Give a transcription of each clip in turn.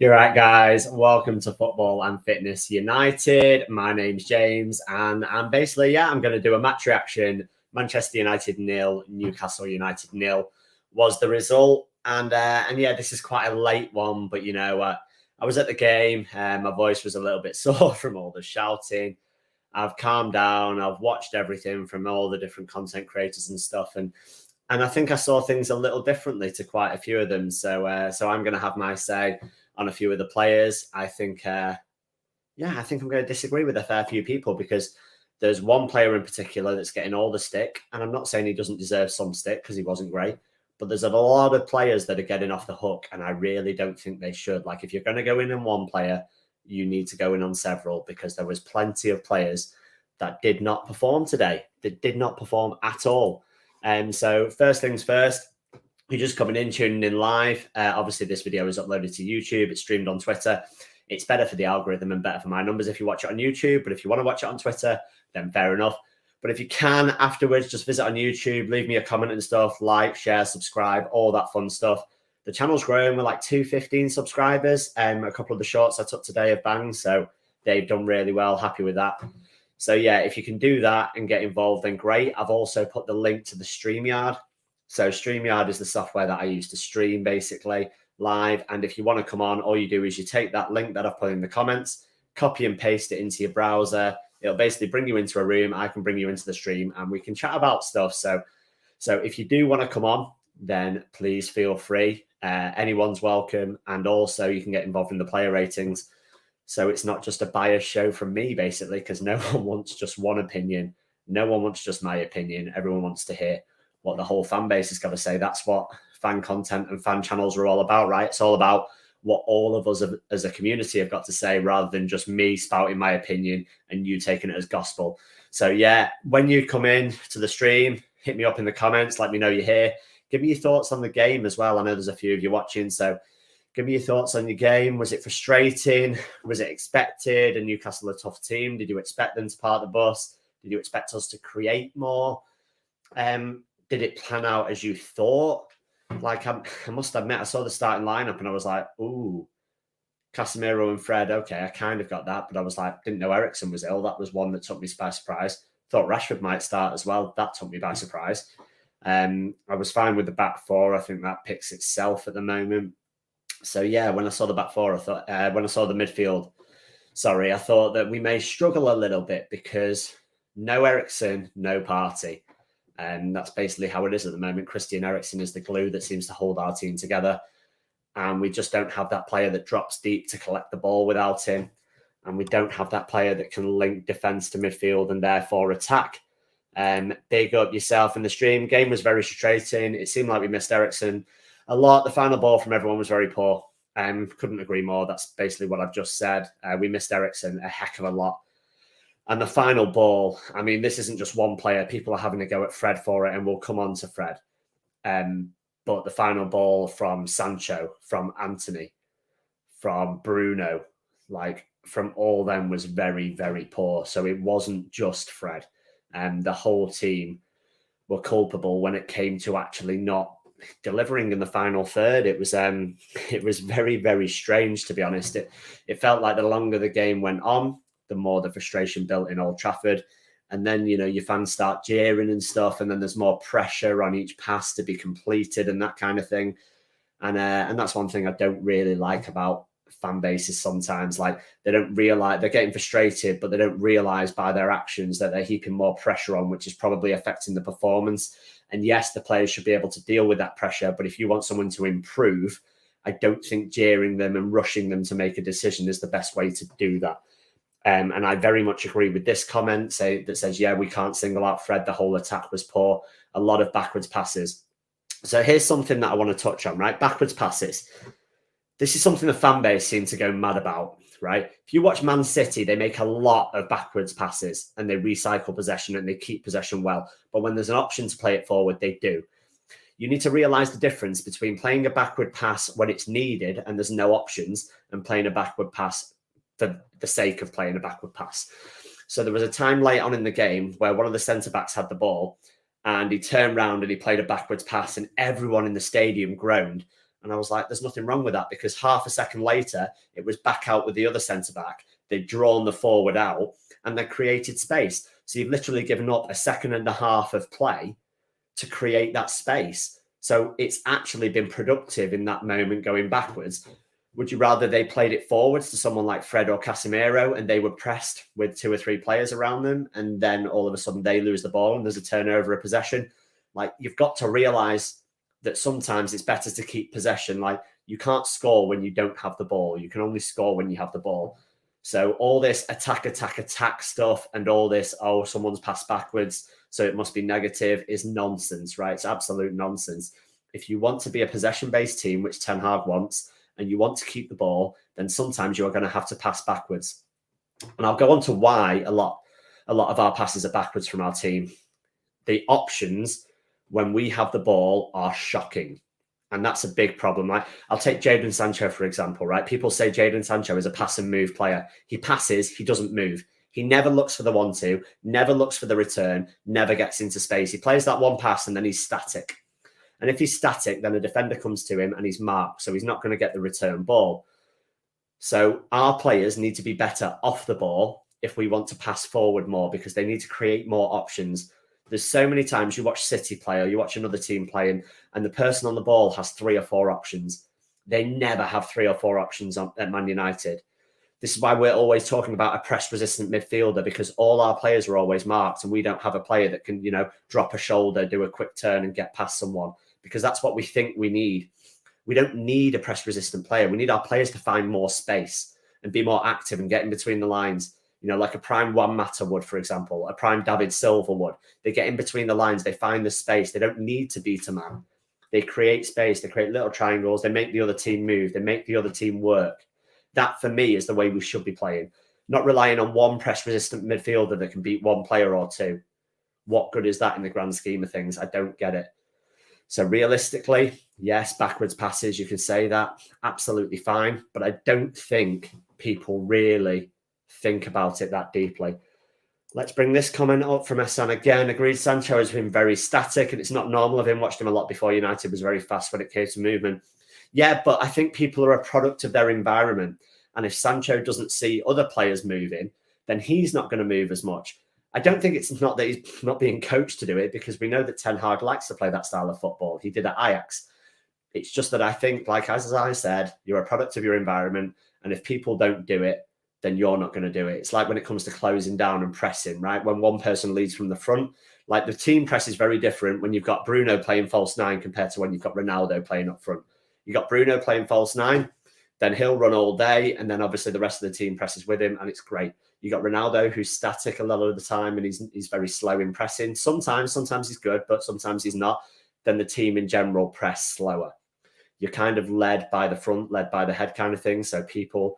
You're right, guys. Welcome to Football and Fitness United. My name's James, and I'm I'm going to do a match reaction. Manchester United 0, Newcastle United 0 was the result. And yeah, this is quite a late one, but I was at the game. My voice was a little bit sore from all the shouting. I've calmed down. I've watched everything from all the different content creators and stuff, and I think I saw things a little differently to quite a few of them. So I'm going to have my say on a few of the players. I think I'm going to disagree with a fair few people because there's one player in particular that's getting all the stick, and I'm not saying he doesn't deserve some stick because he wasn't great, but there's a lot of players that are getting off the hook, and I really don't think they should. Like, if you're going to go in on one player, you need to go in on several, because there was plenty of players that did not perform today, that did not perform at all. So first things first, you're just coming in, tuning in live. Obviously, this video is uploaded to YouTube. It's streamed on Twitter. It's better for the algorithm and better for my numbers if you watch it on YouTube. But if you want to watch it on Twitter, then fair enough. But if you can, afterwards, just visit on YouTube, leave me a comment and stuff, like, share, subscribe, all that fun stuff. The channel's growing with like 215 subscribers. A couple of the shorts I took today have banged, so they've done really well. Happy with that. So yeah, if you can do that and get involved, then great. I've also put the link to the StreamYard. So StreamYard is the software that I use to stream basically live. And if you want to come on, all you do is you take that link that I've put in the comments, copy and paste it into your browser. It'll basically bring you into a room. I can bring you into the stream and we can chat about stuff. So if you do want to come on, then please feel free. Anyone's welcome. And also you can get involved in the player ratings. So it's not just a biased show from me, basically, because no one wants just one opinion. No one wants just my opinion. Everyone wants to hear what the whole fan base has got to say. That's what fan content and fan channels are all about, right? It's all about what all of us as a community have got to say, rather than just me spouting my opinion and you taking it as gospel. So yeah, when you come in to the stream, hit me up in the comments. Let me know you're here. Give me your thoughts on the game as well. I know there's a few of you watching, so give me your thoughts on your game. Was it frustrating? Was it expected? And Newcastle a tough team. Did you expect them to park the bus? Did you expect us to create more? Did it plan out as you thought? Like, I must admit, I saw the starting lineup and I was like, ooh, Casemiro and Fred. Okay, I kind of got that, but I was like, didn't know Eriksen was ill. That was one that took me by surprise. Thought Rashford might start as well. That took me by surprise. I was fine with the back four. I think that picks itself at the moment. So yeah, when I saw the back four, I thought, when I saw the midfield, I thought that we may struggle a little bit because no Eriksen, no Partey. And that's basically how it is at the moment. Christian Eriksen is the glue that seems to hold our team together. And we just don't have that player that drops deep to collect the ball without him. And we don't have that player that can link defence to midfield and therefore attack. Big up yourself in the stream. Game was very frustrating. It seemed like we missed Eriksen a lot. The final ball from everyone was very poor. Couldn't agree more. That's basically what I've just said. We missed Eriksen a heck of a lot. And the final ball, I mean, this isn't just one player. People are having to go at Fred for it, and we'll come on to Fred. But the final ball from Sancho, from Anthony, from Bruno, like from all them was very, very poor. So it wasn't just Fred. The whole team were culpable when it came to actually not delivering in the final third. It was very, very strange, to be honest. It felt like the longer the game went on, the more the frustration built in Old Trafford. And then, your fans start jeering and stuff, and then there's more pressure on each pass to be completed and that kind of thing. And that's one thing I don't really like about fan bases sometimes. Like, they don't realize they're getting frustrated, but they don't realize by their actions that they're heaping more pressure on, which is probably affecting the performance. And yes, the players should be able to deal with that pressure. But if you want someone to improve, I don't think jeering them and rushing them to make a decision is the best way to do that. And I very much agree with this comment that says, yeah, we can't single out Fred. The whole attack was poor. A lot of backwards passes. So here's something that I want to touch on, right? Backwards passes. This is something the fan base seem to go mad about, right? If you watch Man City, they make a lot of backwards passes and they recycle possession and they keep possession well. But when there's an option to play it forward, they do. You need to realize the difference between playing a backward pass when it's needed and there's no options, and playing a backward pass for the sake of playing a backward pass. So there was a time late on in the game where one of the centre-backs had the ball and he turned around and he played a backwards pass, and everyone in the stadium groaned. And I was like, there's nothing wrong with that, because half a second later, it was back out with the other centre-back. They'd drawn the forward out and they created space. So you've literally given up a second and a half of play to create that space. So it's actually been productive in that moment going backwards. Would you rather they played it forwards to someone like Fred or Casemiro and they were pressed with 2 or 3 players around them, and then all of a sudden they lose the ball and there's a turnover of possession? Like, you've got to realize that sometimes it's better to keep possession. Like, you can't score when you don't have the ball. You can only score when you have the ball. So all this attack stuff and all this, oh, someone's passed backwards, so it must be negative, is nonsense, right? It's absolute nonsense. If you want to be a possession-based team, which Ten Hag wants, and you want to keep the ball, then sometimes you are going to have to pass backwards. And I'll go on to why a lot of our passes are backwards from our team. The options when we have the ball are shocking. And that's a big problem. Like, I'll take Jadon Sancho, for example, right? People say Jadon Sancho is a pass and move player. He passes, he doesn't move. He never looks for the 1-2, never looks for the return, never gets into space. He plays that one pass and then he's static. And if he's static, then a defender comes to him and he's marked, so he's not going to get the return ball. So our players need to be better off the ball if we want to pass forward more, because they need to create more options. There's so many times you watch City play or you watch another team playing and the person on the ball has 3 or 4 options. They never have 3 or 4 options at Man United. This is why we're always talking about a press-resistant midfielder, because all our players are always marked and we don't have a player that can, drop a shoulder, do a quick turn and get past someone, because that's what we think we need. We don't need a press-resistant player. We need our players to find more space and be more active and get in between the lines. Like a prime Juan Mata would, for example, a prime David Silva would. They get in between the lines. They find the space. They don't need to beat a man. They create space. They create little triangles. They make the other team move. They make the other team work. That, for me, is the way we should be playing. Not relying on one press-resistant midfielder that can beat one player or two. What good is that in the grand scheme of things? I don't get it. So realistically, yes, backwards passes, you can say that. Absolutely fine. But I don't think people really think about it that deeply. Let's bring this comment up from Essan again. Agreed, Sancho has been very static and it's not normal of him. Watched him a lot before. United was very fast when it came to movement. Yeah, but I think people are a product of their environment. And if Sancho doesn't see other players moving, then he's not going to move as much. I don't think it's not that he's not being coached to do it, because we know that Ten Hag likes to play that style of football. He did at Ajax. It's just that I think, like as I said, you're a product of your environment. And if people don't do it, then you're not going to do it. It's like when it comes to closing down and pressing, right? When one person leads from the front, like the team press is very different when you've got Bruno playing false 9 compared to when you've got Ronaldo playing up front. You got Bruno playing false 9, then he'll run all day, and then obviously the rest of the team presses with him, and it's great. You got Ronaldo, who's static a lot of the time, and he's very slow in pressing. Sometimes he's good, but sometimes he's not. Then the team in general press slower. You're kind of led by the front, led by the head kind of thing. So people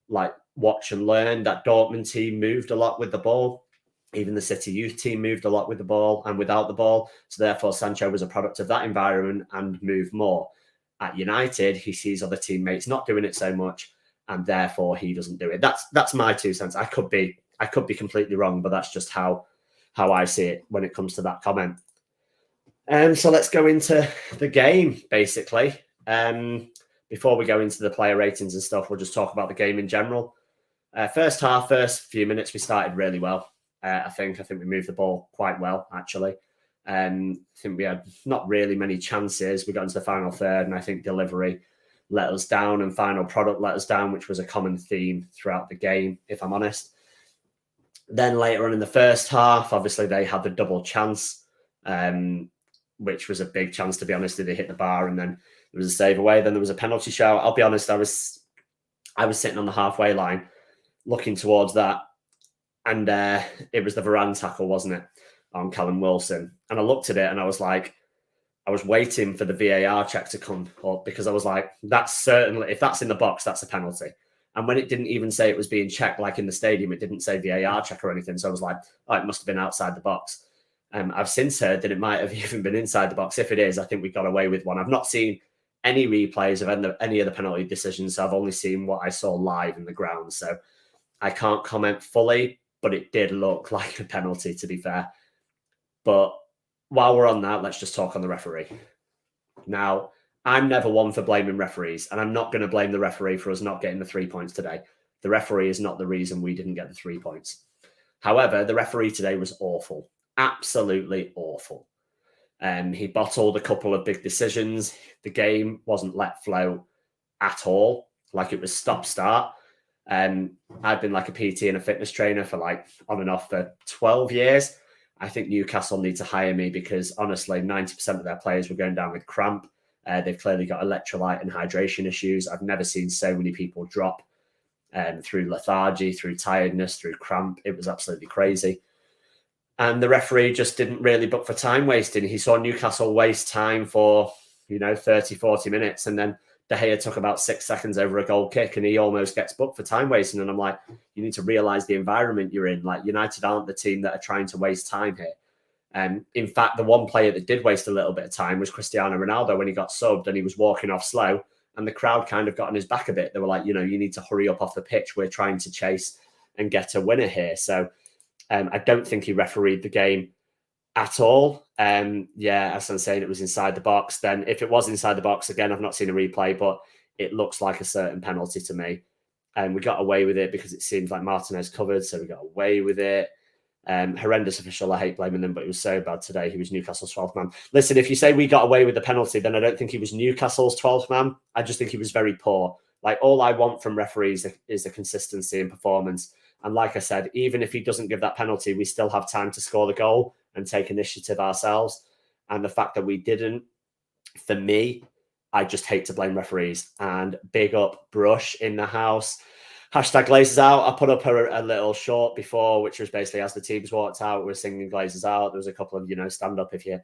like watch and learn. That Dortmund team moved a lot with the ball. Even the City youth team moved a lot with the ball and without the ball. So therefore, Sancho was a product of that environment and moved more. At United, he sees other teammates not doing it so much, and therefore he doesn't do it. That's my 2 cents. I could be completely wrong, but that's just how I see it when it comes to that comment. So let's go into the game, basically. Before we go into the player ratings and stuff, we'll just talk about the game in general. First few minutes, we started really well. I think we moved the ball quite well, actually. I think we had not really many chances. We got into the final third, and I think delivery let us down and final product let us down, which was a common theme throughout the game, if I'm honest. Then later on in the first half, obviously they had the double chance, which was a big chance, to be honest. They hit the bar and then there was a save away. Then there was a penalty shout. I'll be honest, I was sitting on the halfway line looking towards that, and it was the Varane tackle, wasn't it, on Callum Wilson? And I looked at it and I was like, I was waiting for the VAR check to come up, because I was like, that's certainly, if that's in the box, that's a penalty. And when it didn't even say it was being checked, like in the stadium, it didn't say VAR check or anything. So I was like, oh, it must have been outside the box. I've since heard that it might have even been inside the box. If it is, I think we got away with one. I've not seen any replays of any of the penalty decisions. So I've only seen what I saw live in the ground. So I can't comment fully, but it did look like a penalty, to be fair. But while we're on that, let's just talk on the referee. Now, I'm never one for blaming referees, and I'm not going to blame the referee for us not getting the 3 points today. The referee is not the reason we didn't get the 3 points. However, the referee today was awful, absolutely awful. He bottled a couple of big decisions. The game wasn't let flow at all, like it was stop-start. I've been like a PT and a fitness trainer for like on and off for 12 years. I think Newcastle need to hire me because honestly, 90% of their players were going down with cramp. They've clearly got electrolyte and hydration issues. I've never seen so many people drop through lethargy, through tiredness, through cramp. It was absolutely crazy. And the referee just didn't really book for time wasting. He saw Newcastle waste time for, 30, 40 minutes. And then De Gea took about 6 seconds over a goal kick and he almost gets booked for time wasting. And I'm like, you need to realise the environment you're in. Like, United aren't the team that are trying to waste time here. In fact, the one player that did waste a little bit of time was Cristiano Ronaldo when he got subbed and he was walking off slow. And the crowd kind of got on his back a bit. They were like, you need to hurry up off the pitch. We're trying to chase and get a winner here. So I don't think he refereed the game at all. As I'm saying, it was inside the box. Then if it was inside the box, again, I've not seen a replay, but it looks like a certain penalty to me. And we got away with it because it seems like Martinez covered. So we got away with it. Horrendous official. I hate blaming them, but he was so bad today. He was Newcastle's 12th man. Listen, if you say we got away with the penalty, then I don't think he was Newcastle's 12th man. I just think he was very poor. Like, all I want from referees is the consistency and performance. And like I said, even if he doesn't give that penalty, we still have time to score the goal and take initiative ourselves. And the fact that we didn't, for me, I just hate to blame referees. And big up Brush in the house. Hashtag Glazers out. I put up a little short before, which was basically as the teams walked out, we're singing Glazers out. There was a couple of, stand up if you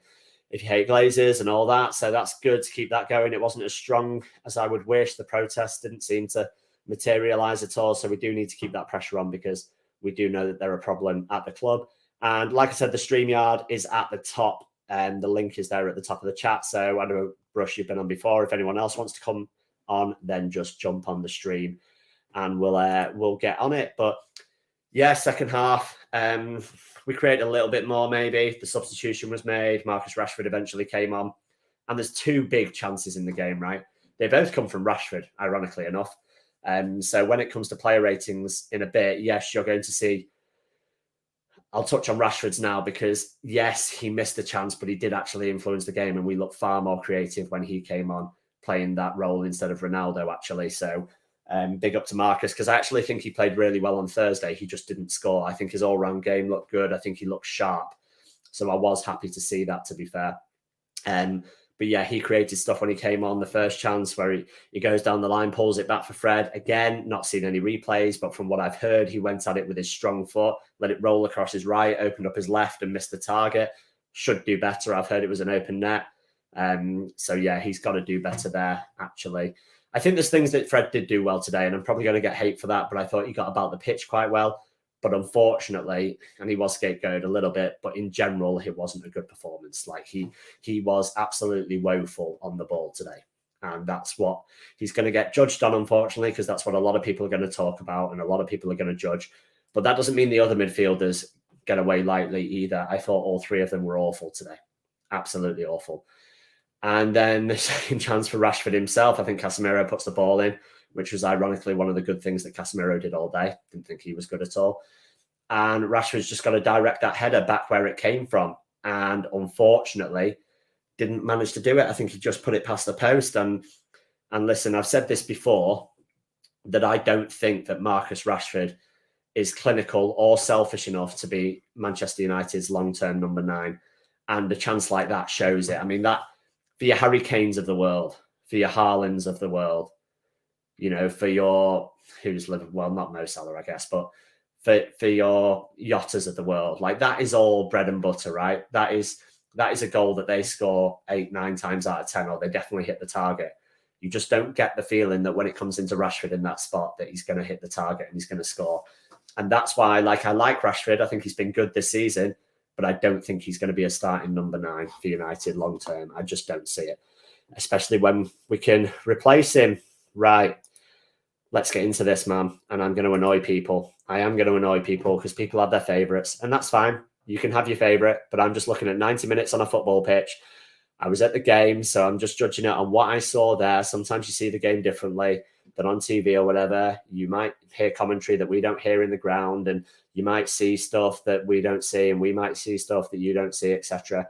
hate Glazers and all that. So that's good to keep that going. It wasn't as strong as I would wish. The protest didn't seem to materialize at all. So we do need to keep that pressure on because we do know that they're a problem at the club. And like I said, the StreamYard is at the top and the link is there at the top of the chat. So I know, Brush, you've been on before. If anyone else wants to come on, then just jump on the stream and we'll get on it. But yeah, second half, we created a little bit more maybe. The substitution was made. Marcus Rashford eventually came on. And there's two big chances in the game, right? They both come from Rashford, ironically enough. So when it comes to player ratings in a bit, yes, you're going to see. I'll touch on Rashford's now because, yes, he missed the chance, but he did actually influence the game and we looked far more creative when he came on playing that role instead of Ronaldo, actually. So big up to Marcus because I actually think he played really well on Thursday. He just didn't score. I think his all-round game looked good. I think he looked sharp. So I was happy to see that, to be fair. But yeah, he created stuff when he came on. The first chance where he goes down the line, pulls it back for Fred. Again, not seen any replays, but from what I've heard, he went at it with his strong foot, let it roll across his right, opened up his left and missed the target. Should do better. I've heard it was an open net. So yeah, he's got to do better there, actually. I think there's things that Fred did do well today, and I'm probably going to get hate for that, but I thought he got about the pitch quite well. But unfortunately, and he was scapegoated a little bit, but in general, it wasn't a good performance. Like he was absolutely woeful on the ball today. And that's what he's going to get judged on, unfortunately, because that's what a lot of people are going to talk about and a lot of people are going to judge. But that doesn't mean the other midfielders get away lightly either. I thought all three of them were awful today. Absolutely awful. And then the second chance for Rashford himself, I think Casemiro puts the ball in, which was ironically one of the good things that Casemiro did all day. Didn't think he was good at all. And Rashford's just got to direct that header back where it came from. And unfortunately, didn't manage to do it. I think he just put it past the post. And listen, I've said this before, that I don't think that Marcus Rashford is clinical or selfish enough to be Manchester United's long-term number 9. And a chance like that shows it. I mean, that for your Harry Kanes of the world, for your Haalands of the world, for your, who's Liverpool, well, not Mo Salah, I guess, but for your Yottas of the world, like that is all bread and butter, right? That is a goal that they score 8-9 times out of 10, or they definitely hit the target. You just don't get the feeling that when it comes into Rashford in that spot that he's going to hit the target and he's going to score. And that's why I like Rashford. I think he's been good this season, but I don't think he's going to be a starting number 9 for United long term. I just don't see it, especially when we can replace him. Right. Let's get into this, man. And I'm going to annoy people. I am going to annoy people because people have their favourites, and that's fine. You can have your favourite, but I'm just looking at 90 minutes on a football pitch. I was at the game, so I'm just judging it on what I saw there. Sometimes you see the game differently than on TV or whatever. You might hear commentary that we don't hear in the ground, and you might see stuff that we don't see, and we might see stuff that you don't see, etc.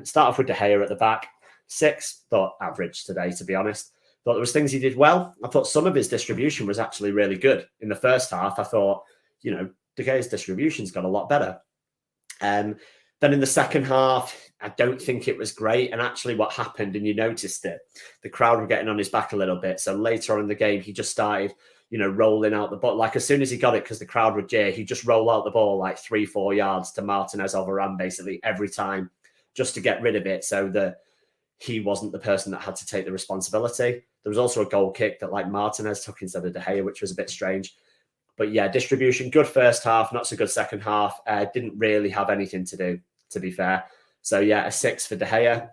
Start off with De Gea at the back. 6, thought average today, to be honest. Thought there was things he did well. I thought some of his distribution was actually really good. In the first half, I thought, De Gea's distribution's got a lot better. Then in the second half, I don't think it was great. And actually what happened, and you noticed it, the crowd were getting on his back a little bit. So later on in the game, he just started, rolling out the ball. Like as soon as he got it, because the crowd would jeer, he'd just roll out the ball like 3-4 yards to Martinez or Varane basically every time, just to get rid of it so that he wasn't the person that had to take the responsibility. There was also a goal kick that like Martinez took instead of De Gea, which was a bit strange. But yeah, distribution, good first half, not so good second half. Didn't really have anything to do, to be fair. So yeah, a 6 for De Gea.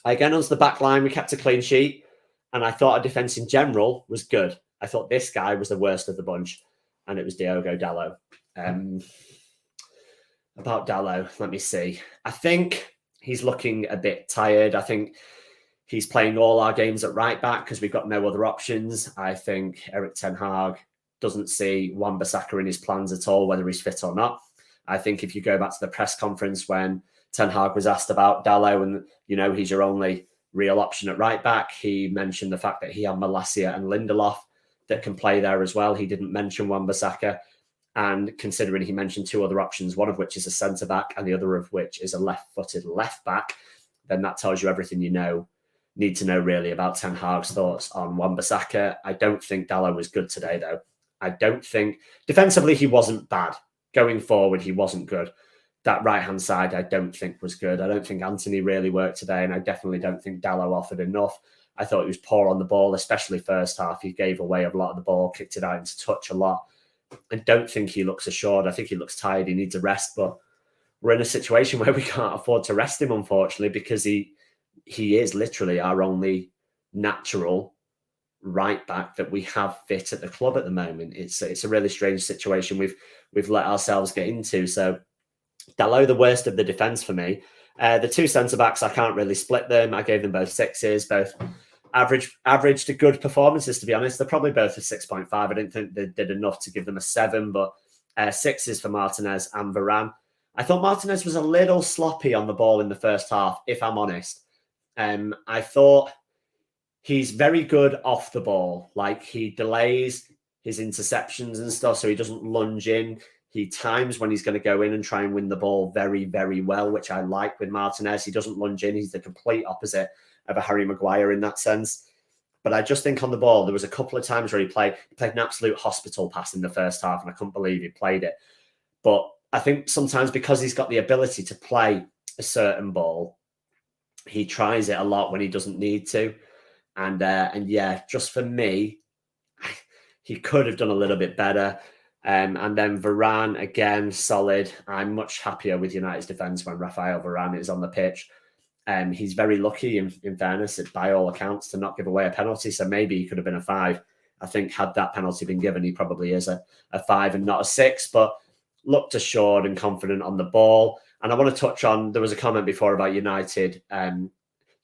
Again, on the back line, we kept a clean sheet. And I thought our defence in general was good. I thought this guy was the worst of the bunch. And it was Diogo Dalot. About Dalot, let me see. I think he's looking a bit tired. I think he's playing all our games at right back because we've got no other options. I think Erik ten Hag doesn't see Wan-Bissaka in his plans at all, whether he's fit or not. I think if you go back to the press conference when Ten Hag was asked about Dalot and, he's your only real option at right back, he mentioned the fact that he had Malacia and Lindelof that can play there as well. He didn't mention Wan-Bissaka. And considering he mentioned 2 other options, one of which is a centre-back and the other of which is a left-footed left-back, then that tells you everything you need to know really about Ten Hag's thoughts on Wan-Bissaka. I don't think Dalot was good today, though. I don't think... Defensively, he wasn't bad. Going forward, he wasn't good. That right-hand side, I don't think was good. I don't think Anthony really worked today, and I definitely don't think Dalot offered enough. I thought he was poor on the ball, especially first half. He gave away a lot of the ball, kicked it out into touch a lot. I don't think he looks assured. I think he looks tired. He needs a rest, but we're in a situation where we can't afford to rest him, unfortunately, because he is literally our only natural right back that we have fit at the club at the moment. It's a really strange situation we've let ourselves get into. So Dalot, the worst of the defence for me. The 2 centre-backs, I can't really split them. I gave them both 6s, both average to good performances, to be honest. They're probably both a 6.5. I didn't think they did enough to give them a 7, but 6s for Martinez and Varane. I thought Martinez was a little sloppy on the ball in the first half, if I'm honest. I thought he's very good off the ball. Like, he delays his interceptions and stuff, so he doesn't lunge in. He times when he's going to go in and try and win the ball very, very well, which I like with Martinez. He doesn't lunge in. He's the complete opposite of a Harry Maguire in that sense. But I just think on the ball, there was a couple of times where he played an absolute hospital pass in the first half, and I couldn't believe he played it. But I think sometimes because he's got the ability to play a certain ball, he tries it a lot when he doesn't need to. And yeah, just for me, he could have done a little bit better. And then Varane, again, solid. I'm much happier with United's defence when Rafael Varane is on the pitch. He's very lucky, in fairness, by all accounts, to not give away a penalty. So maybe he could have been a 5. I think had that penalty been given, he probably is a 5 and not a 6. But looked assured and confident on the ball. And I want to touch on, there was a comment before about United,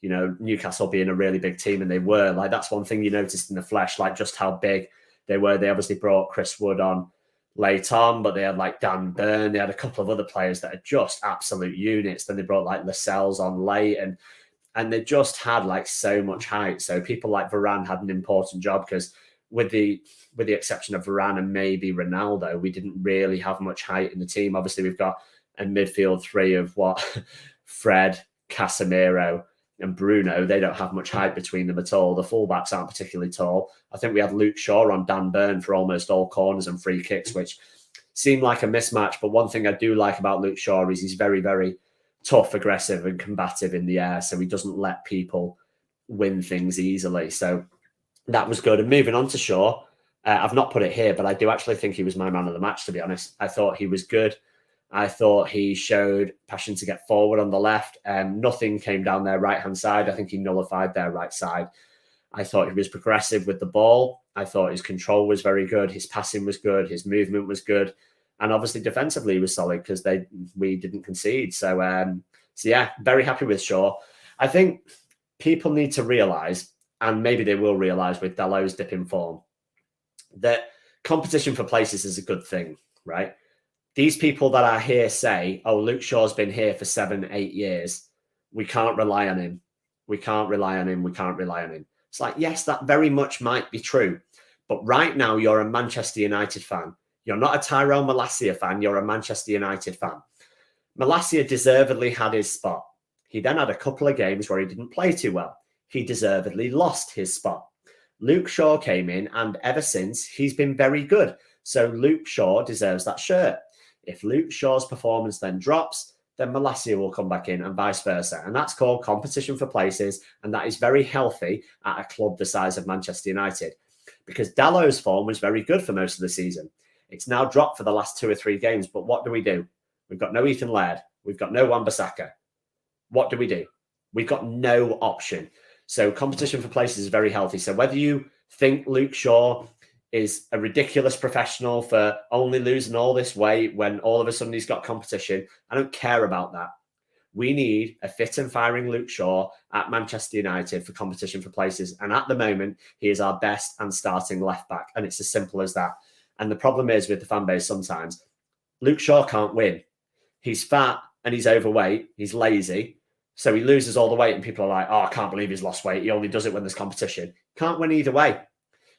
Newcastle being a really big team, and they were. Like, that's one thing you noticed in the flesh, like just how big they were. They obviously brought Chris Wood on late on, but they had like Dan Burn. They had a couple of other players that are just absolute units. Then they brought like Lascelles on late, and they just had like so much height. So people like Varane had an important job, because with the exception of Varane and maybe Ronaldo, we didn't really have much height in the team. Obviously, we've got a midfield 3 of Fred, Casemiro, and Bruno. They don't have much height between them at all. The fullbacks aren't particularly tall. I think we had Luke Shaw on Dan Burn for almost all corners and free kicks, which seemed like a mismatch. But one thing I do like about Luke Shaw is he's very, very tough, aggressive, and combative in the air. So he doesn't let people win things easily. So that was good. And moving on to Shaw, I've not put it here, but I do actually think he was my man of the match, to be honest. I thought he was good. I thought he showed passion to get forward on the left. Nothing came down their right-hand side. I think he nullified their right side. I thought he was progressive with the ball. I thought his control was very good. His passing was good. His movement was good. And obviously defensively he was solid, because we didn't concede. So yeah, very happy with Shaw. I think people need to realise, and maybe they will realise with Dalot's dip in form, that competition for places is a good thing, right? These people that are here say, oh, Luke Shaw's been here for 7, 8 years. We can't rely on him. We can't rely on him. We can't rely on him. It's like, yes, that very much might be true. But right now, you're a Manchester United fan. You're not a Tyrone Malacia fan. You're a Manchester United fan. Malacia deservedly had his spot. He then had a couple of games where he didn't play too well. He deservedly lost his spot. Luke Shaw came in, and ever since, he's been very good. So Luke Shaw deserves that shirt. If Luke Shaw's performance then drops, then Malacia will come back in and vice versa. And that's called competition for places. And that is very healthy at a club the size of Manchester United. Because Dalot's form was very good for most of the season. It's now dropped for the last 2 or 3 games. But what do? We've got no Ethan Laird. We've got no Wan-Bissaka. What do? We've got no option. So competition for places is very healthy. So whether you think Luke Shaw is a ridiculous professional for only losing all this weight when all of a sudden he's got competition, I don't care about that. We need a fit and firing Luke Shaw at Manchester United for competition for places. And at the moment, he is our best and starting left back. And it's as simple as that. And the problem is with the fan base sometimes, Luke Shaw can't win. He's fat and he's overweight. He's lazy. So he loses all the weight and people are like, oh, I can't believe he's lost weight. He only does it when there's competition. Can't win either way.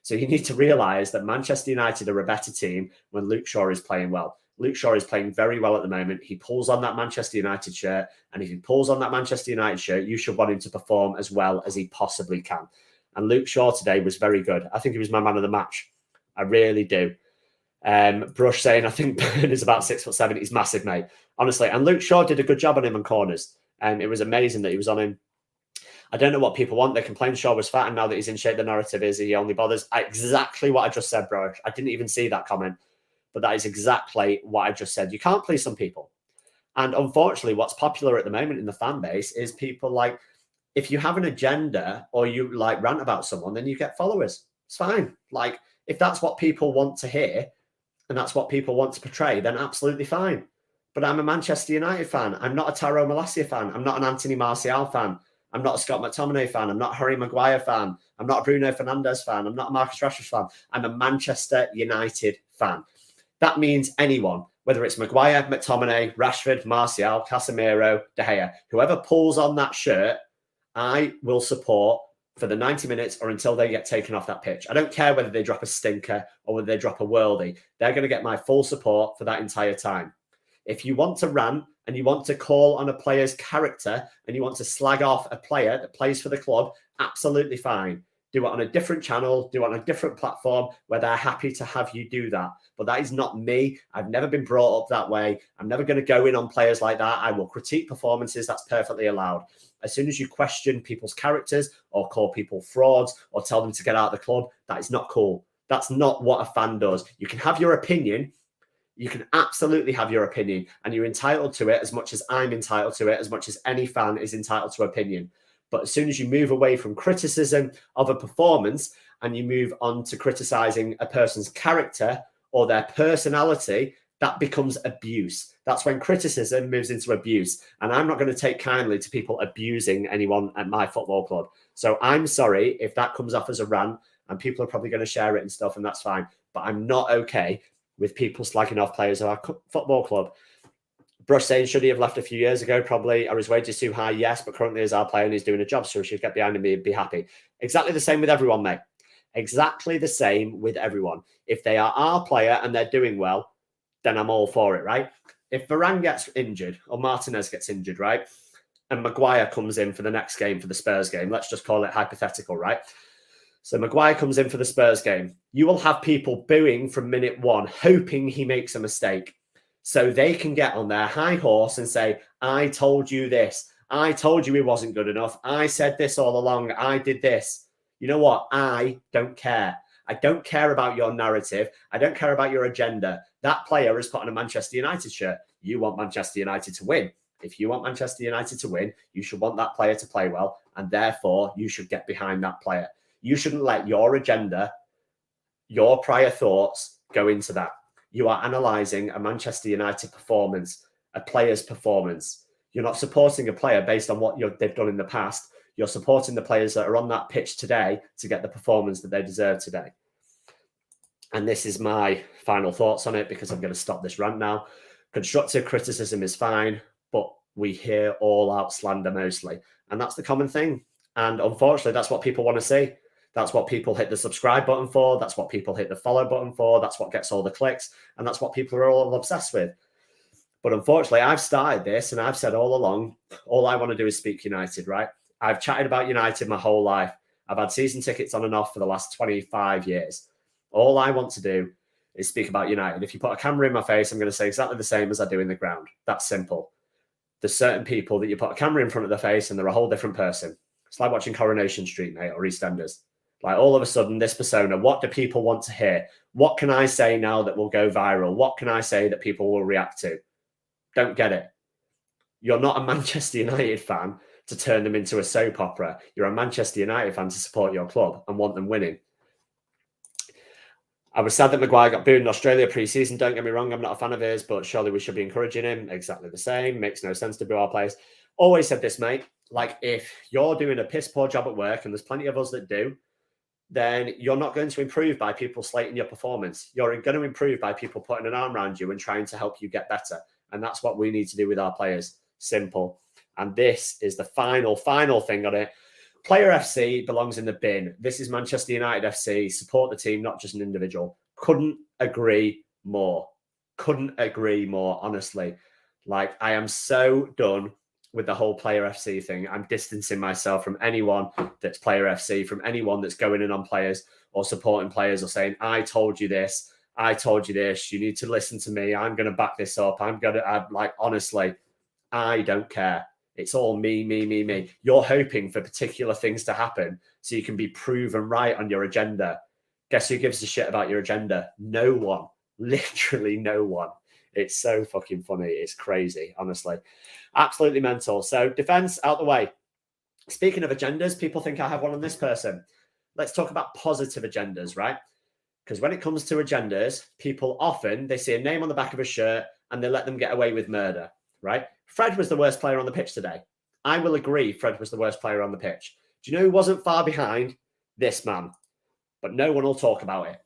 So you need to realise that Manchester United are a better team when Luke Shaw is playing well. Luke Shaw is playing very well at the moment. He pulls on that Manchester United shirt. And if he pulls on that Manchester United shirt, you should want him to perform as well as he possibly can. And Luke Shaw today was very good. I think he was my man of the match. I really do. Brush saying, I think Burn is about 6'7". He's massive, mate. Honestly. And Luke Shaw did a good job on him on corners. It was amazing that he was on him. I don't know what people want. They complain Shaw was fat, and now that he's in shape, the narrative is he only bothers. Exactly what I just said, bro. I didn't even see that comment, but that is exactly what I just said. You can't please some people. And unfortunately, what's popular at the moment in the fan base is people like, if you have an agenda or you like rant about someone, then you get followers. It's fine. Like, if that's what people want to hear and that's what people want to portray, then absolutely fine. But I'm a Manchester United fan. I'm not a Tyrone Malacia fan. I'm not an Anthony Martial fan. I'm not a Scott McTominay fan. I'm not a Harry Maguire fan. I'm not a Bruno Fernandes fan. I'm not a Marcus Rashford fan. I'm a Manchester United fan. That means anyone, whether it's Maguire, McTominay, Rashford, Martial, Casemiro, De Gea, whoever pulls on that shirt, I will support for the 90 minutes or until they get taken off that pitch. I don't care whether they drop a stinker or whether they drop a worldie. They're going to get my full support for that entire time. If you want to rant and you want to call on a player's character and you want to slag off a player that plays for the club, absolutely fine. Do it on a different channel, do it on a different platform where they're happy to have you do that. But that is not me. I've never been brought up that way. I'm never going to go in on players like that. I will critique performances. That's perfectly allowed. As soon as you question people's characters or call people frauds or tell them to get out of the club, that is not cool. That's not what a fan does. You can have your opinion. You can absolutely have your opinion, and you're entitled to it as much as I'm entitled to it, as much as any fan is entitled to opinion. But as soon as you move away from criticism of a performance and you move on to criticizing a person's character or their personality, that becomes abuse. That's when criticism moves into abuse. And I'm not going to take kindly to people abusing anyone at my football club. So I'm sorry if that comes off as a rant, and people are probably going to share it and stuff, and that's fine. But I'm not okay with people slagging off players of our football club. Brush saying, should he have left a few years ago? Probably. Are his wages too high? Yes, but currently as our player and he's doing a job, so we should get behind him and be happy. Exactly the same with everyone, mate. Exactly the same with everyone. If they are our player and they're doing well, then I'm all for it, right? If Varane gets injured or Martinez gets injured, right, and Maguire comes in for the next game, for the Spurs game, let's just call it hypothetical, right? So Maguire comes in for the Spurs game. You will have people booing from minute one, hoping he makes a mistake. So they can get on their high horse and say, I told you this. I told you he wasn't good enough. I said this all along. I did this. You know what? I don't care. I don't care about your narrative. I don't care about your agenda. That player is put on a Manchester United shirt. You want Manchester United to win. If you want Manchester United to win, you should want that player to play well. And therefore, you should get behind that player. You shouldn't let your agenda, your prior thoughts go into that. You are analysing a Manchester United performance, a player's performance. You're not supporting a player based on what they've done in the past. You're supporting the players that are on that pitch today to get the performance that they deserve today. And this is my final thoughts on it, because I'm going to stop this rant now. Constructive criticism is fine, but we hear all out slander mostly. And that's the common thing. And unfortunately, that's what people want to see. That's what people hit the subscribe button for. That's what people hit the follow button for. That's what gets all the clicks. And that's what people are all obsessed with. But unfortunately, I've started this and I've said all along, all I want to do is speak United, right? I've chatted about United my whole life. I've had season tickets on and off for the last 25 years. All I want to do is speak about United. If you put a camera in my face, I'm going to say exactly the same as I do in the ground. That's simple. There's certain people that you put a camera in front of their face and they're a whole different person. It's like watching Coronation Street, mate, or EastEnders. Like all of a sudden, this persona, what do people want to hear? What can I say now that will go viral? What can I say that people will react to? Don't get it. You're not a Manchester United fan to turn them into a soap opera. You're a Manchester United fan to support your club and want them winning. I was sad that Maguire got booed in Australia pre-season. Don't get me wrong, I'm not a fan of his, but surely we should be encouraging him. Exactly the same. Makes no sense to boo our players. Always said this, mate. Like, if you're doing a piss poor job at work, and there's plenty of us that do, then you're not going to improve by people slating your performance. You're going to improve by people putting an arm around you and trying to help you get better. And that's what we need to do with our players. Simple. And this is the final thing on it. Player FC belongs in the bin. This is Manchester United FC. Support the team, not just an individual. Couldn't agree more. Couldn't agree more, honestly. Like, I am so done with the whole Player FC thing. I'm distancing myself from anyone that's Player FC, from anyone that's going in on players or supporting players or saying, I told you this, I told you this, you need to listen to me, I'm going to back this up, like, honestly, I don't care. It's all me, me, me, me. You're hoping for particular things to happen so you can be proven right on your agenda. Guess who gives a shit about your agenda? No one. Literally no one. It's so fucking funny. It's crazy, honestly. Absolutely mental. So defense out the way. Speaking of agendas, people think I have one on this person. Let's talk about positive agendas, right? Because when it comes to agendas, people often, they see a name on the back of a shirt and they let them get away with murder, right? Fred was the worst player on the pitch today. I will agree Fred was the worst player on the pitch. Do you know who wasn't far behind? This man. But no one will talk about it.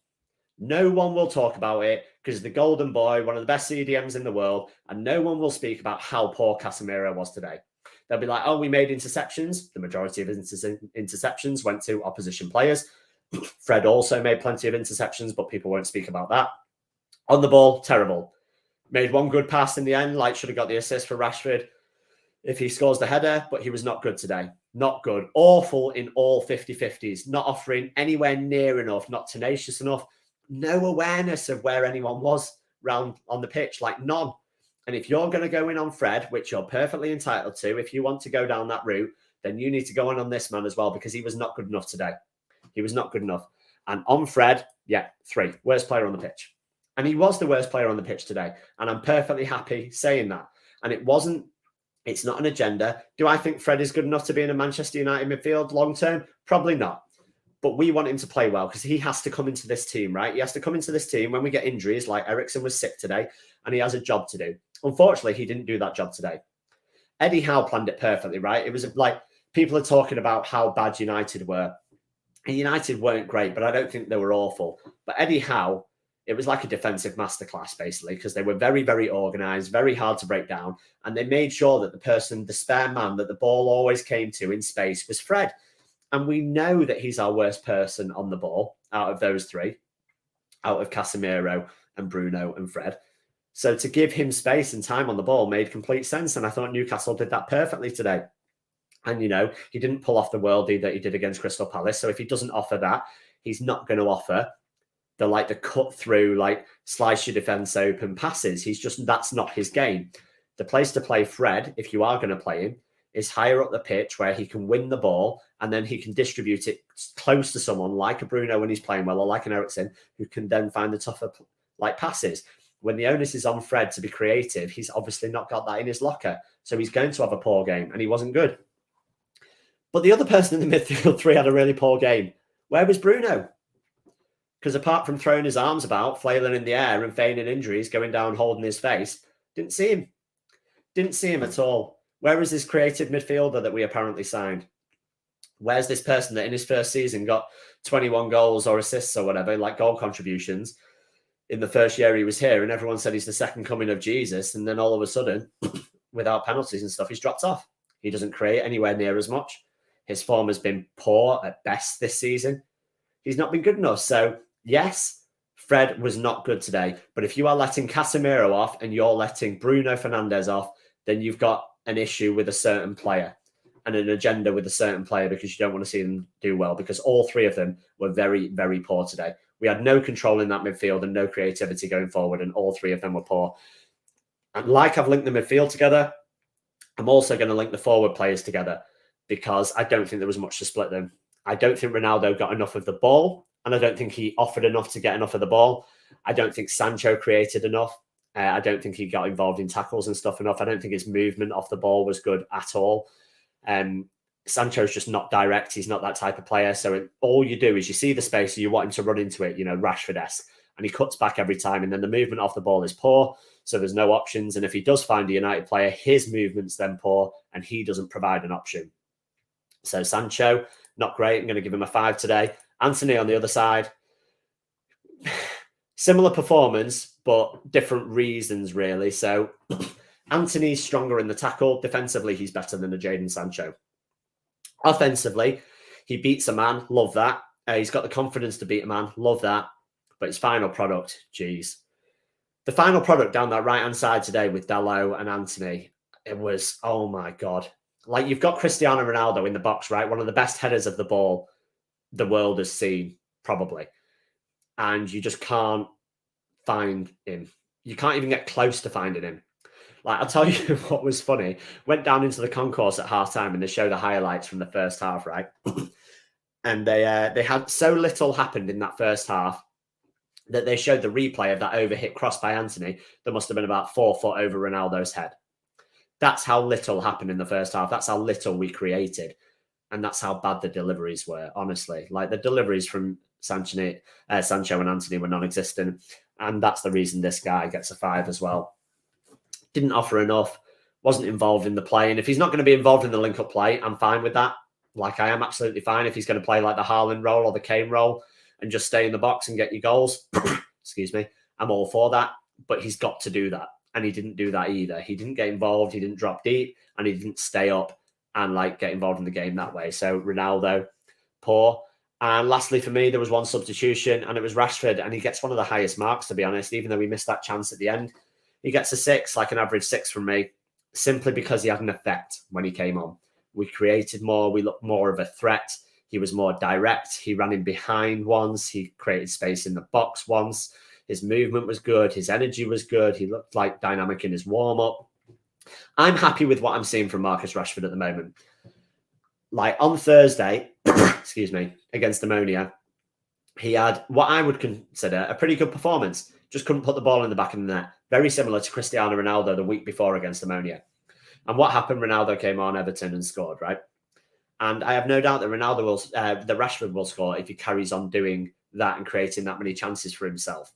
No one will talk about it because the golden boy, one of the best CDMs in the world, and no one will speak about how poor Casemiro was today. They'll be like, oh, we made interceptions. The majority of interceptions went to opposition players. Fred also made plenty of interceptions, but people won't speak about that. On the ball, terrible. Made one good pass in the end, like should have got the assist for Rashford if he scores the header, but he was not good today. Not good. Awful in all 50-50s. Not offering anywhere near enough, not tenacious enough. No awareness of where anyone was round on the pitch, like none. And if you're going to go in on Fred, which you're perfectly entitled to, if you want to go down that route, then you need to go on this man as well, because he was not good enough today. He was not good enough. And on Fred, yeah, 3. Worst player on the pitch. And he was the worst player on the pitch today. And I'm perfectly happy saying that. And it's not an agenda. Do I think Fred is good enough to be in a Manchester United midfield long term? Probably not. But we want him to play well because he has to come into this team, right? He has to come into this team when we get injuries, like Eriksen was sick today, and he has a job to do. Unfortunately, he didn't do that job today. Eddie Howe planned it perfectly, right? It was like people are talking about how bad United were. And United weren't great, but I don't think they were awful. But Eddie Howe, it was like a defensive masterclass, basically, because they were very, very organised, very hard to break down. And they made sure that the spare man that the ball always came to in space was Fred. And we know that he's our worst person on the ball out of those 3, out of Casemiro and Bruno and Fred. So to give him space and time on the ball made complete sense. And I thought Newcastle did that perfectly today. And, you know, he didn't pull off the worldie that he did against Crystal Palace. So if he doesn't offer that, he's not going to offer the cut through, like slice your defense open passes. That's not his game. The place to play Fred, if you are going to play him, is higher up the pitch where he can win the ball and then he can distribute it close to someone like a Bruno when he's playing well, or like an Eriksen, who can then find the tougher passes. When the onus is on Fred to be creative, he's obviously not got that in his locker. So he's going to have a poor game, and he wasn't good. But the other person in the midfield 3 had a really poor game. Where was Bruno? Because apart from throwing his arms about, flailing in the air and feigning injuries, going down holding his face, didn't see him. Didn't see him at all. Where is this creative midfielder that we apparently signed? Where's this person that in his first season got 21 goals or assists or whatever, like goal contributions in the first year he was here, and everyone said he's the second coming of Jesus, and then all of a sudden, without penalties and stuff, he's dropped off. He doesn't create anywhere near as much. His form has been poor at best this season. He's not been good enough. So, yes, Fred was not good today. But if you are letting Casemiro off and you're letting Bruno Fernandes off, then you've got an issue with a certain player and an agenda with a certain player, because you don't want to see them do well, because all three of them were very, very poor today. We had no control in that midfield and no creativity going forward, and all three of them were poor. And like I've linked the midfield together, I'm also going to link the forward players together, because I don't think there was much to split them. I don't think Ronaldo got enough of the ball, and I don't think he offered enough to get enough of the ball. I don't think Sancho created enough. I don't think he got involved in tackles and stuff enough. I don't think his movement off the ball was good at all. Sancho's just not direct. He's not that type of player. So all you do is you see the space and you want him to run into it, Rashford-esque, and he cuts back every time. And then the movement off the ball is poor. So there's no options. And if he does find a United player, his movement's then poor and he doesn't provide an option. So Sancho, not great. I'm going to give him a 5 today. Anthony on the other side, similar performance, but different reasons, really. So Anthony's stronger in the tackle. Defensively, he's better than a Jadon Sancho. Offensively, he beats a man. Love that. He's got the confidence to beat a man. Love that. But his final product, geez. The final product down that right-hand side today with Dalot and Anthony, it was, oh my God. Like, you've got Cristiano Ronaldo in the box, right? One of the best headers of the ball the world has seen, probably. And you just can't find him. You can't even get close to finding him. Like, I'll tell you what was funny. Went down into the concourse at halftime and they show the highlights from the first half, right? And they had so little happened in that first half that they showed the replay of that overhit cross by Anthony that must have been about 4 foot over Ronaldo's head. That's how little happened in the first half. That's how little we created. And that's how bad the deliveries were, honestly. Like, the deliveries from Sancho and Anthony were non-existent. And that's the reason this guy gets a 5 as well. Didn't offer enough, wasn't involved in the play. And if he's not going to be involved in the link-up play, I'm fine with that. Like, I am absolutely fine if he's going to play like the Haaland role or the Kane role and just stay in the box and get your goals. Excuse me. I'm all for that. But he's got to do that. And he didn't do that either. He didn't get involved. He didn't drop deep. And he didn't stay up and, like, get involved in the game that way. So Ronaldo, poor. And lastly, for me, there was one substitution, and it was Rashford. And he gets one of the highest marks, to be honest, even though he missed that chance at the end. He gets a 6, like an average 6 from me, simply because he had an effect when he came on. We created more. We looked more of a threat. He was more direct. He ran in behind once. He created space in the box once. His movement was good. His energy was good. He looked like dynamic in his warm-up. I'm happy with what I'm seeing from Marcus Rashford at the moment. Like, on Thursday, excuse me, against Ammonia, he had what I would consider a pretty good performance. Just couldn't put the ball in the back of the net. Very similar to Cristiano Ronaldo the week before against Ammonia. And what happened? Ronaldo came on Everton and scored, right? And I have no doubt that Rashford will score if he carries on doing that and creating that many chances for himself.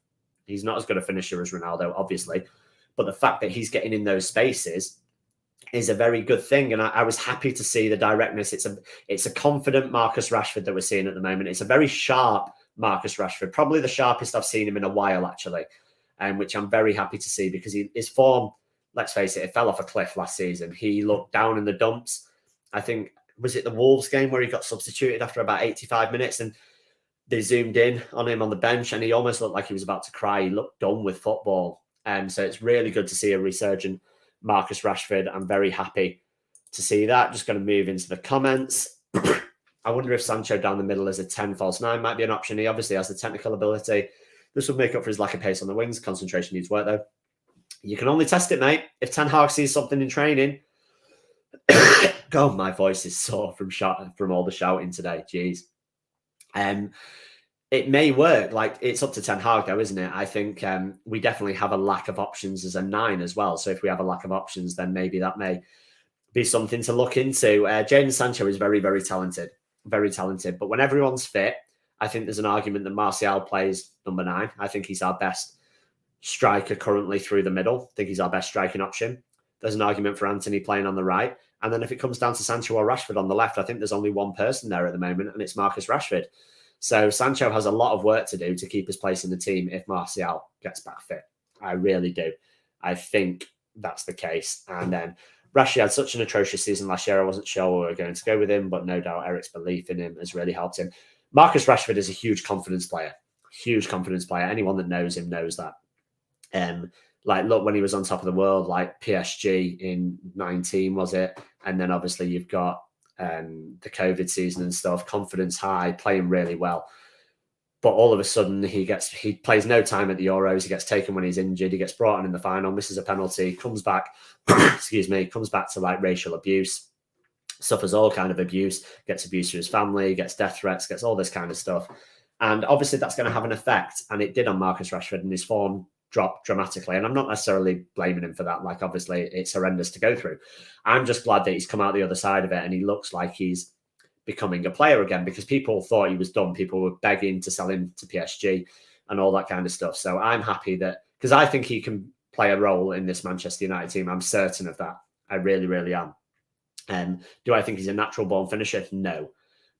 He's not as good a finisher as Ronaldo, obviously. But the fact that he's getting in those spaces is a very good thing. And I was happy to see the directness. It's a confident Marcus Rashford that we're seeing at the moment. It's a very sharp Marcus Rashford, probably the sharpest I've seen him in a while, actually, which I'm very happy to see, because his form, let's face it fell off a cliff last season. He looked down in the dumps. I think, was it the Wolves game where he got substituted after about 85 minutes and they zoomed in on him on the bench and he almost looked like he was about to cry. He looked done with football. So it's really good to see a resurgent Marcus Rashford. I'm very happy to see that. Just going to move into the comments. I wonder if Sancho down the middle as a 10 false 9 might be an option. He obviously has the technical ability. This would make up for his lack of pace on the wings. Concentration needs work, though. You can only test it, mate. If Ten Hag sees something in training. God, my voice is sore from all the shouting today. Jeez. It may work. Like, it's up to Ten Hag, though, isn't it? I think we definitely have a lack of options as a 9 as well. So if we have a lack of options, then maybe that may be something to look into. Jadon Sancho is very, very talented. Very talented. But when everyone's fit, I think there's an argument that Martial plays number 9. I think he's our best striker currently through the middle. I think he's our best striking option. there's an argument for Anthony playing on the right. And then if it comes down to Sancho or Rashford on the left, I think there's only one person there at the moment, and it's Marcus Rashford. So Sancho has a lot of work to do to keep his place in the team if Martial gets back fit. I really do. I think that's the case. And then Rashford had such an atrocious season last year. I wasn't sure we were going to go with him, but no doubt Eric's belief in him has really helped him. Marcus Rashford is a huge confidence player. Huge confidence player. Anyone that knows him knows that. Like, look, when he was on top of the world, like PSG in 19, was it? And then obviously you've got the COVID season and stuff, confidence high, playing really well. But all of a sudden he plays no time at the Euros. He gets taken when he's injured. He gets brought on in the final, misses a penalty, comes back, comes back to like racial abuse, suffers all kind of abuse, gets abuse to his family, gets death threats, gets all this kind of stuff. And obviously that's going to have an effect. And it did on Marcus Rashford, and his form dropped dramatically. And I'm not necessarily blaming him for that. Like, obviously it's horrendous to go through. I'm just glad that he's come out the other side of it and he looks like he's becoming a player again, because people thought he was done. People were begging to sell him to PSG and all that kind of stuff. So I'm happy that, because I think he can play a role in this Manchester United team. I'm certain of that. I really, really am. Do I think he's a natural born finisher? No.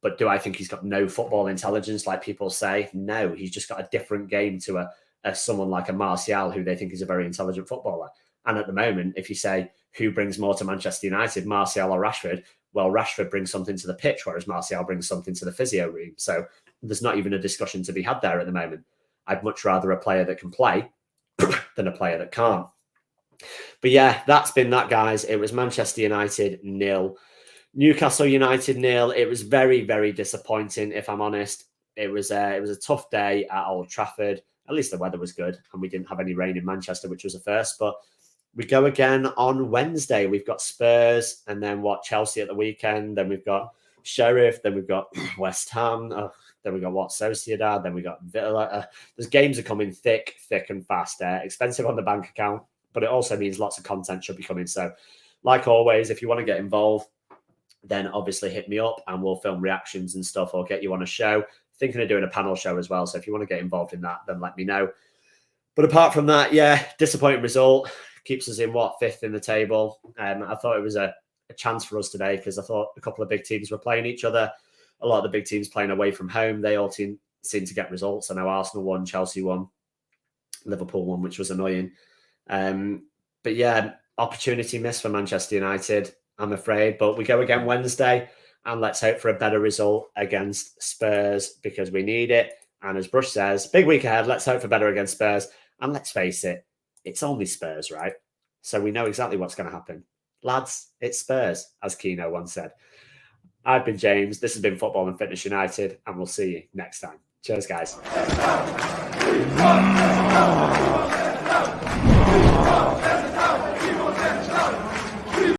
But do I think he's got no football intelligence like people say? No. He's just got a different game to someone like a Martial, who they think is a very intelligent footballer. And at the moment, if you say who brings more to Manchester United, Martial or Rashford, well, Rashford brings something to the pitch, whereas Martial brings something to the physio room. So there's not even a discussion to be had there at the moment. I'd much rather a player that can play than a player that can't. But yeah, that's been that, guys. It was Manchester United 0, Newcastle United 0. It was very, very disappointing, if I'm honest. It was a tough day at Old Trafford. At least the weather was good, and we didn't have any rain in Manchester, which was a first. But we go again on Wednesday. We've got Spurs, and then Chelsea at the weekend. Then we've got Sheriff. Then we've got West Ham. Then we got Sociedad. Then we got Villa. Those games are coming thick and fast. Expensive on the bank account, but it also means lots of content should be coming. So, like always, if you want to get involved, then obviously hit me up and we'll film reactions and stuff, or get you on a show. Thinking of doing a panel show as well. So if you want to get involved in that, then let me know. But apart from that, yeah, disappointing result. Keeps us in 5th in the table. I thought it was a chance for us today, because I thought a couple of big teams were playing each other. A lot of the big teams playing away from home. They all seem to get results. I know Arsenal won, Chelsea won, Liverpool won, which was annoying. But yeah, opportunity missed for Manchester United, I'm afraid. But we go again Wednesday, and let's hope for a better result against Spurs, because we need it. And as Brush says, big week ahead. Let's hope for better against Spurs. And let's face it, it's only Spurs, right? So we know exactly what's going to happen. Lads, it's Spurs, as Keno once said. I've been James. This has been Football and Fitness United, and we'll see you next time. Cheers, guys.